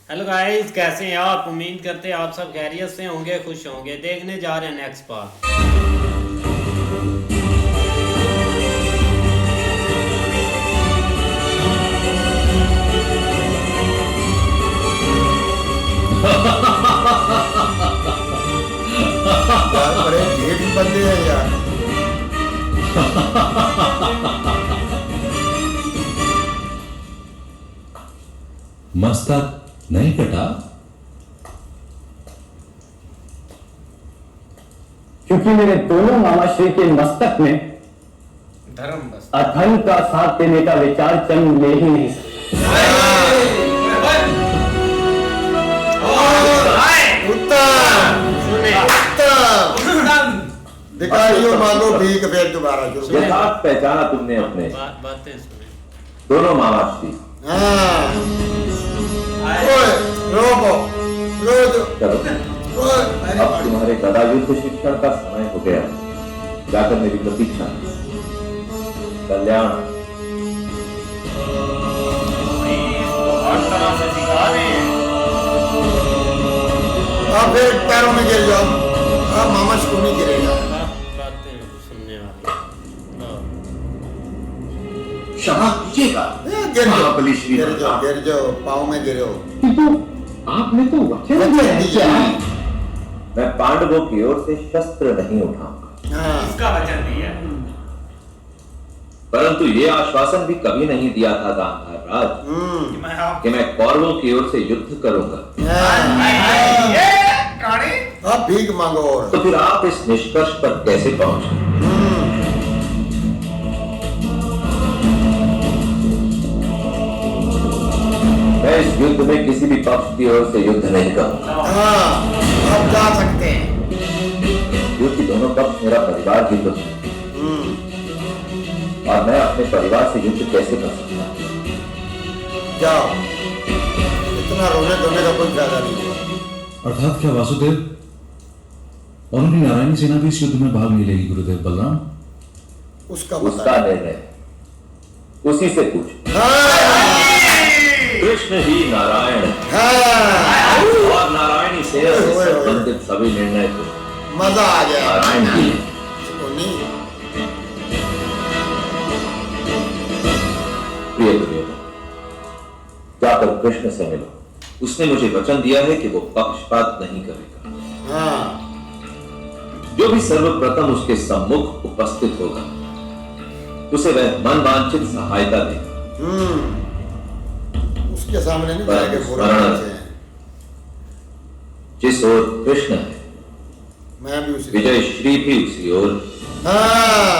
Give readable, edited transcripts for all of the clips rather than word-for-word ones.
Hello guys, कैसे हैं आप? उम्मीद करते हैं आप सब खैरियत से होंगे, खुश होंगे। देखने जा रहे हैं नेक्स्ट पार्ट। यार बड़े ढेर बंदे हैं यार। मस्तक नहीं कटा क्योंकि मेरे दोनों मामाश्री के मस्तक में धर्म बस अधर्म का साथ देने का विचार जन्म ले ही नहीं सकता। भिखारियों मांगो भीख, फिर दोबारा शुरू ये हाथ पहचाना तुमने अपने बातें सुने। दोनों मामाश्री। हाँ ओए, रोको रोको चलो अब तुम्हारे गदा युद्ध शिक्षण का समय हो गया। जाकर मेरी प्रतीक्षा कल्याण। हर तरह से सिखा रहे हैं। अब फिर पैरों में गिर जाओ। अब मामा को नहीं गिरेगा। बातें सुनने वाली। क्षमा कीजिएगा गिर महाबली जाओ, श्री गिर जाओ, पाँव में गिरो। किंतु आपने तो वचन दिया है क्या? मैं पांडवों की ओर से शस्त्र नहीं उठाऊंगा, हाँ इसका वचन दिया। परंतु ये आश्वासन भी कभी नहीं दिया था गांधार राज कि मैं कौरवों की ओर से युद्ध करूंगा। अब भीख मांगो और। तो फिर आप इस निष्कर्ष पर कैसे पहुंचे? मैं इस युद्ध में किसी भी पक्ष की ओर से युद्ध नहीं करूंगा। हाँ अब जा सकते हैं। क्योंकि दोनों पक्ष मेरा परिवार ही तो है। और मैं अपने परिवार से युद्ध कैसे कर सकता हूँ? जाओ, इतना रोने धोने का कोई फायदा नहीं हुआ। अर्थात क्या वासुदेव और उनकी नारायणी सेना भी इस युद्ध में भाग नहीं लेगी गुरुदेव बलराम? उसका उसका निर्णय उसी से पूछ। कृष्ण ही नारायण है और नारायणी सेना से संबंधित सभी निर्णय को मजा आ गया। नारायण जी प्रिय दुर्योधन, जाकर कृष्ण से मिलो। उसने मुझे वचन दिया है कि वो पक्षपात नहीं करेगा। हाँ जो भी सर्वप्रथम उसके सम्मुख उपस्थित होगा उसे वह मनवांछित सहायता देगा। उसके सामने नहीं पर जाएंगे बुरा स्मरण बच्चे हैं। जिस ओर कृष्ण है मैं भी उसी विजय श्री भी उसी ओर। हाँ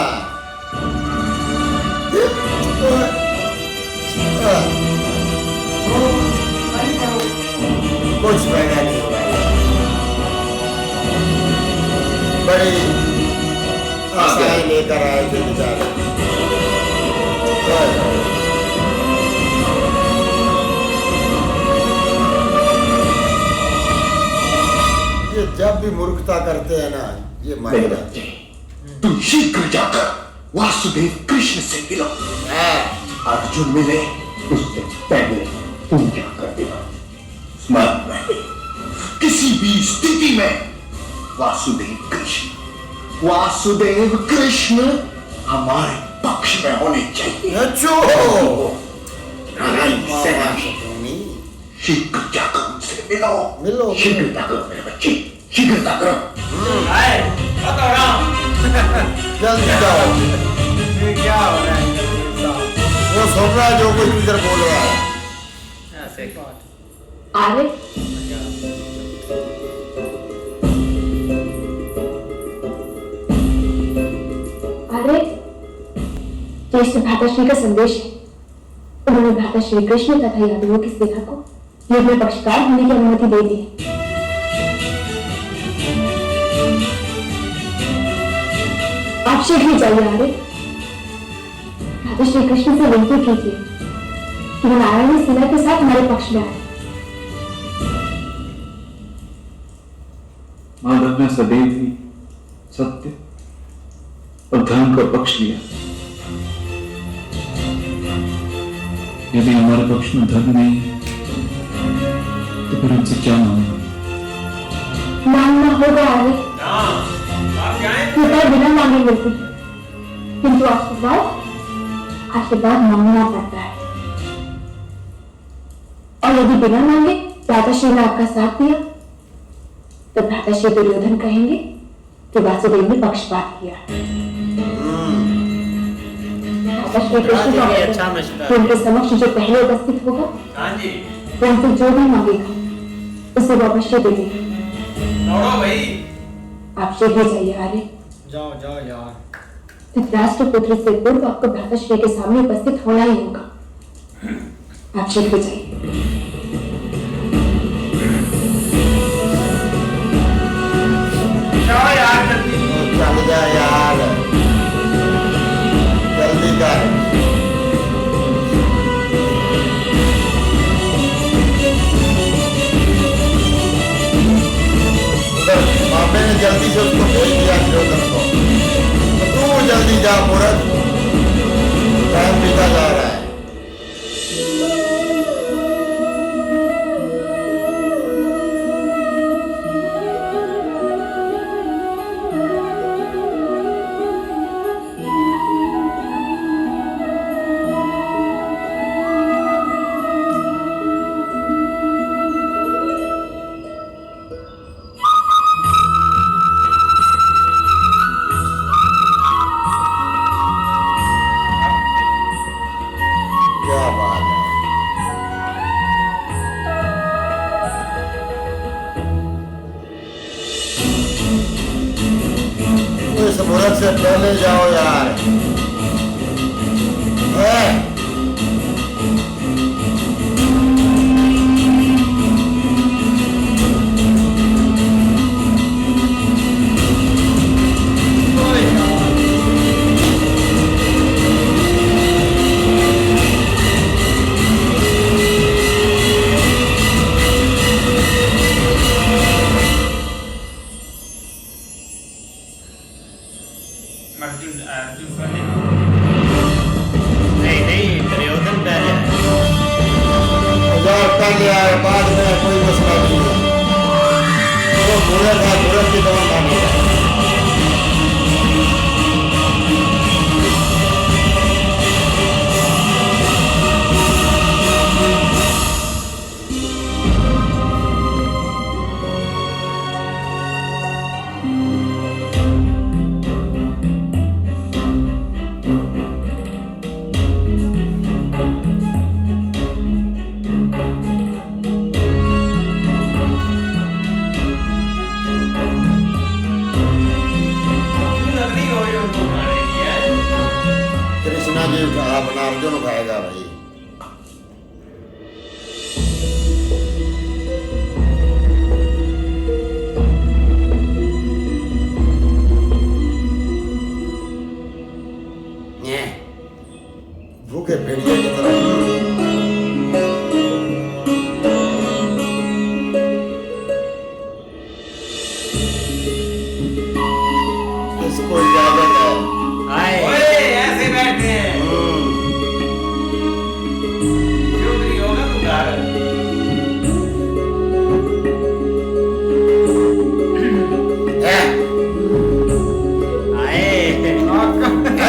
कुछ फायदा नहीं हुआ। बड़ी आशाएं लेकर आए थे बेचारे। ये जब भी मूर्खता करते हैं ना, ये मारे जाते हैं। तुम शीघ्र जाकर वासुदेव कृष्ण से मिलो। अर्जुन मिले उससे पहले तुम क्या कर देना? स्मरण रहे, किसी भी स्थिति में वासुदेव कृष्ण हमारे पक्ष में होने चाहिए। शीघ्र जाकर उनसे मिलो। शीघ्रता करो मेरे बच्चे, शीघ्रता करो। जल्दी जाओ। क्या हो रहा है? वो सुन रहा है जो कुछ इधर बोल रहा है। आर्य, अरे ज्येष्ठ भ्राताश्री का संदेश है। उन्होंने भ्राता श्री कृष्ण तथा यादवों की सेना को युद्ध में पक्षकार होने की अनुमति दे दी है। आप शीघ्र जाइए आर्य। भ्राता श्री कृष्ण से विनती कीजिए कि वो नारायणी सेना के साथ हमारे पक्ष में आए। माधव ने सदैव ही सत्य और धर्म का पक्ष लिया। यदि हमारे पक्ष में धर्म नहीं है तो फिर उनसे क्या मांगना? मांगना होगा आगे, हाँ आप जाएं। कृपा बिना मांगे मिलती है, किंतु आशीर्वाद मांगना पड़ता है। और यदि बिना मांगे भ्राताश्री ने आपका साथ दिया तो भ्राताश्री दुर्योधन कहेंगे कि वासुदेव ने पक्षपात किया। भ्राताश्री कृष्ण का ये वचन अच्छा मशवरा कि उनके समक्ष जो पहले उपस्थित होगा हाँ जी वो उनसे जो भी मांगेगा उसे वो अवश्य दे देगा। दौड़ो भाई। आप शीघ्र जाइए आर्य। जाओ जाओ यार। धृतराष्ट्र पुत्र से पूर्व आपको भ्राताश्री के सामने उपस्थित होना ही होगा। आप शीघ्र जाइए। जाओ यार जल्दी। चल जा यार, जल्दी कर। उधर बाबे ने जल्दी से उसको भेज दिया दुर्योधन को। तू जल्दी जा मूर्ख, टाइम बीता जा रहा है। क्या बात है। तो इस मूर्ख से पहले जाओ यार। नहीं नहीं दुर्योधन पहले है। पहले आए बाद में कोई मसला नहीं है। वो मूर्ख है, मूर्ख की दवा मानेगा। कृष्णा जी अपना अर्जुन उठाएगा भाई। भूखे भेड़िए की तरह। इसको इजाजत है। ओए ऐसे बैठे हैं। क्यों नहीं होगा पुकार?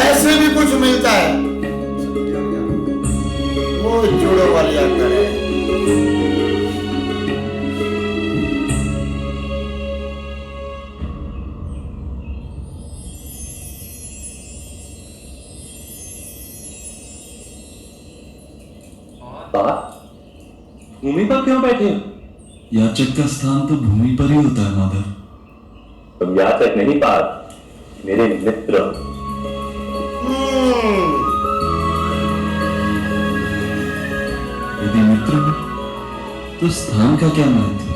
ऐसे भी कुछ मिलता है। वो जोड़ो वाली आकर है। भूमि पर क्यों बैठे हो? याचक का स्थान तो भूमि पर ही होता है माधव। तुम याचक नहीं पार्थ, मेरे मित्र। यदि मित्र हो तो स्थान का क्या महत्व?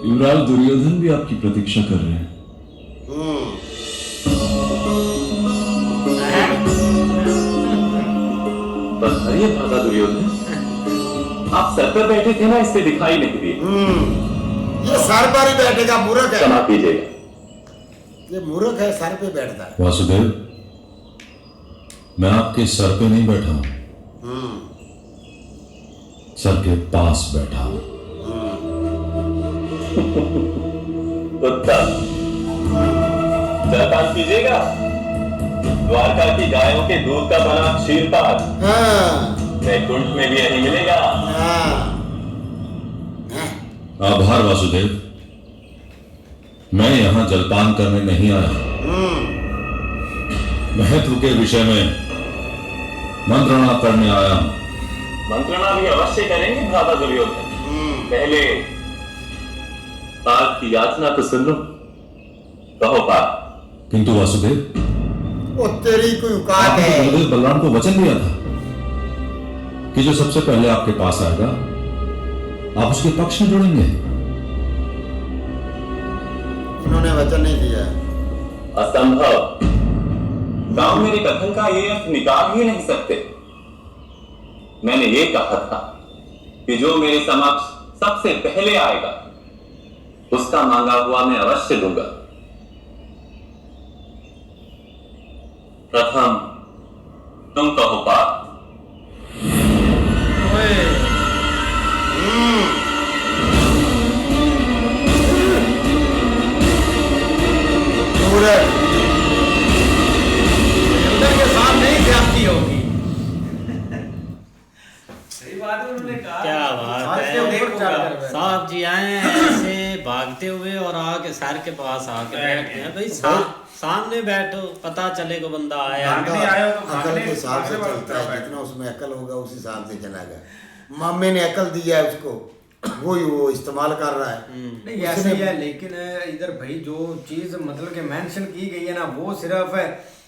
युवराज दुर्योधन भी आपकी प्रतीक्षा कर रहे हैं। बधाई भागा दुर्योधन, आप सर पर बैठे थे ना, इससे दिखाई नहीं दिए। ये सर पर ही बैठेगा, मूर्ख है। क्षमा कीजिएगा। ये मूर्ख है, सर पे बैठता है। वासुदेव, मैं आपके सर पे नहीं बैठा हूं, सर के पास बैठा हूं। उत्तम, जलपान कीजिएगा। द्वारका की गायों के दूध का बना क्षीरपान हाँ वैकुंठ में भी यही मिलेगा। हाँ आभार वासुदेव, मैं यहाँ जलपान करने नहीं आया। महत्व के विषय में मंत्रणा करने आया हूं। मंत्रणा भी अवश्य करेंगे भ्राता दुर्योधन। पहले पार्थ की याचना तो सुन लो। कहो पार्थ। किंतु वासुदेव, वो तेरी कोई औकात आपने है। गुरुदेव बलराम को वचन दिया था कि जो सबसे पहले आपके पास आएगा आप उसके पक्ष में जुड़ेंगे। उन्होंने वचन नहीं दिया। असंभव। गांव मेरे कथन का ये अर्थ निकाल ही नहीं सकते। मैंने ये कहा था कि जो मेरे समक्ष सबसे पहले आएगा उसका मांगा हुआ मैं अवश्य दूंगा। प्रथम तुम कहो पार्थ। सूरज उधर के सामने ही ज्यादती होगी। सही बात है, उन्होंने कहा। क्या बात है, साहब जी आए ऐसे भागते हुए और आके सर के पास आके बैठते हैं। भाई सामने बैठो, पता चले को बंदा आया। अकल के हिसाब से चलता है, जितना उसमें अकल होगा उस हिसाब से चलेगा। मामे ने अकल दिया है उसको, वो इस्तेमाल कर रहा है। नहीं ऐसे ही है, लेकिन इधर भाई जो चीज मतलब कि मेंशन की गई है ना, वो सिर्फ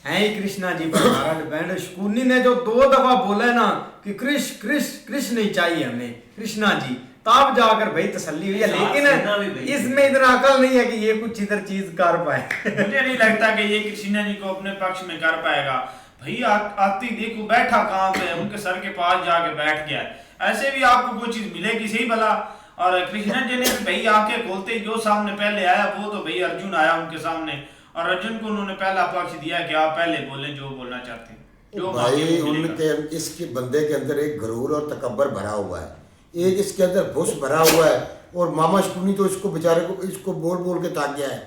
है ही कृष्णा जी पर हमारा डिपेंड। शकुनी ने जो 2 दफा बोला है ना कि कृष्ण नहीं चाहिए हमें, कृष्णा जी, तब जाकर भाई तसल्ली हुई है। लेकिन इसमें इतना अकल नहीं है कि ये कुछ इधर चीज कर पाए। मुझे नहीं लगता कि ये कृष्णा जी को अपने पक्ष में कर पाएगा। भैया आती देखो बैठा कहाँ पे, उनके सर के पास जाके बैठ गया। ऐसे भी आपको कोई चीज मिलेगी सही भला। और कृष्णा जी ने भाई आंखें खोलते ही जो सामने पहले आया वो तो भाई अर्जुन आया उनके सामने, और अर्जुन को उन्होंने पहला पक्ष दिया कि आप पहले बोले जो बोलना चाहते हैं। भाई उनके इसके बंदे के अंदर एक गरूर और तकब्बर भरा हुआ है, एक इसके अंदर फुस भरा हुआ है। और मामा शकुनी तो इसको बेचारे को इसको बोल बोल के ताक गया है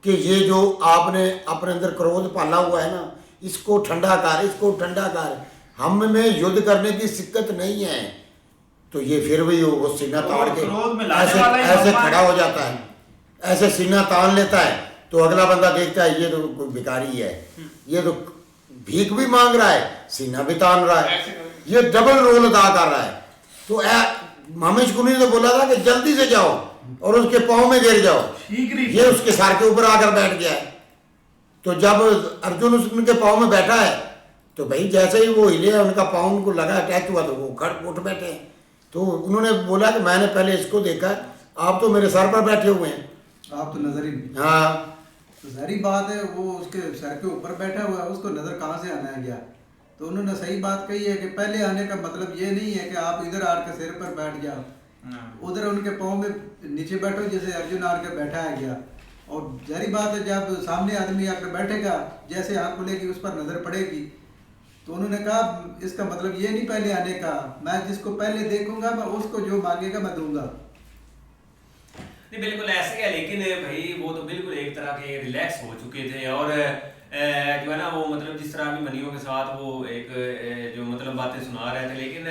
कि ये जो आपने अपने अंदर क्रोध पाला हुआ है ना, इसको ठंडा कर, इसको ठंडा कर। हम में युद्ध करने की शिक्कत नहीं है। तो ये फिर भी वो सीना ताड़ के ऐसे खड़ा हो जाता है, ऐसे सीना तान लेता है। तो अगला बंदा देखता है ये तो कोई भिखारी है, ये तो भीख भी मांग रहा है, सीना भी तान रहा है, ये डबल रोल अदा कर रहा है। तो मामे शकुनी ने तो बोला था कि जल्दी से जाओ और उसके पाँव में गिर जाओ, ये उसके सर के ऊपर आकर बैठ गया है। तो जब अर्जुन उनके पाँव में बैठा है तो भाई जैसे ही वो हिले, उनका पाँव उनको लगा अटैच हुआ तो वो खड़ उठ बैठे। तो उन्होंने बोला कि मैंने पहले इसको देखा, आप तो मेरे सर पर बैठे हुए हैं, आप तो नजर ही नहीं। हाँ तो सारी बात है, वो उसके सर के ऊपर बैठा हुआ है, उसको नजर कहाँ से आना गया। तो उन्होंने सही बात कही है कि पहले आने का मतलब ये नहीं है कि आप इधर आकर सिर पर बैठ जाओ, उधर उनके पाँव में नीचे बैठो जैसे अर्जुन आकर बैठा है गया। और जारी बात है, जब सामने आदमी आकर बैठेगा, जैसे आँख खुलेगी उस पर नजर पड़ेगी। तो उन्होंने कहा इसका मतलब ये नहीं पहले आने का, मैं जिसको पहले देखूंगा मैं उसको जो मांगेगा मैं दूंगा। नहीं बिल्कुल ऐसे है, लेकिन भाई वो तो बिल्कुल एक तरह के रिलैक्स हो चुके थे। और जो है ना वो मतलब जिस तरह अभी मनियों के साथ वो एक जो मतलब बातें सुना रहे थे, लेकिन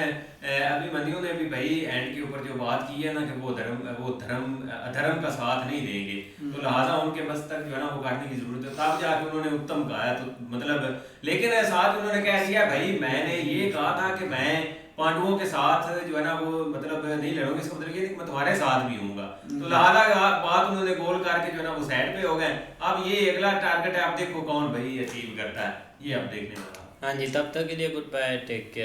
अभी मनियों ने भी भाई एंड के ऊपर जो बात की है ना कि वो अधर्म का साथ नहीं देंगे, तो लिहाजा उनके मस्तक जो है ना वो काटने की जरूरत है। तब जाके उन्होंने उत्तम कहा। तो मतलब लेकिन साथ उन्होंने कह दिया भाई मैंने ये कहा था कि मैं पांडवों के साथ जो है ना वो मतलब नहीं लड़ूंगा, इसका मतलब ये मैं तुम्हारे साथ भी हूँगा। तो लिहाजा बात उन्होंने गोल करके जो है ना वो साइड पे हो गए। अब ये अगला टारगेट है, आप देखो कौन भाई अचीव करता है, ये अब देखने वाला। हाँ जी, तब तक के लिए गुड बाय, टेक केयर।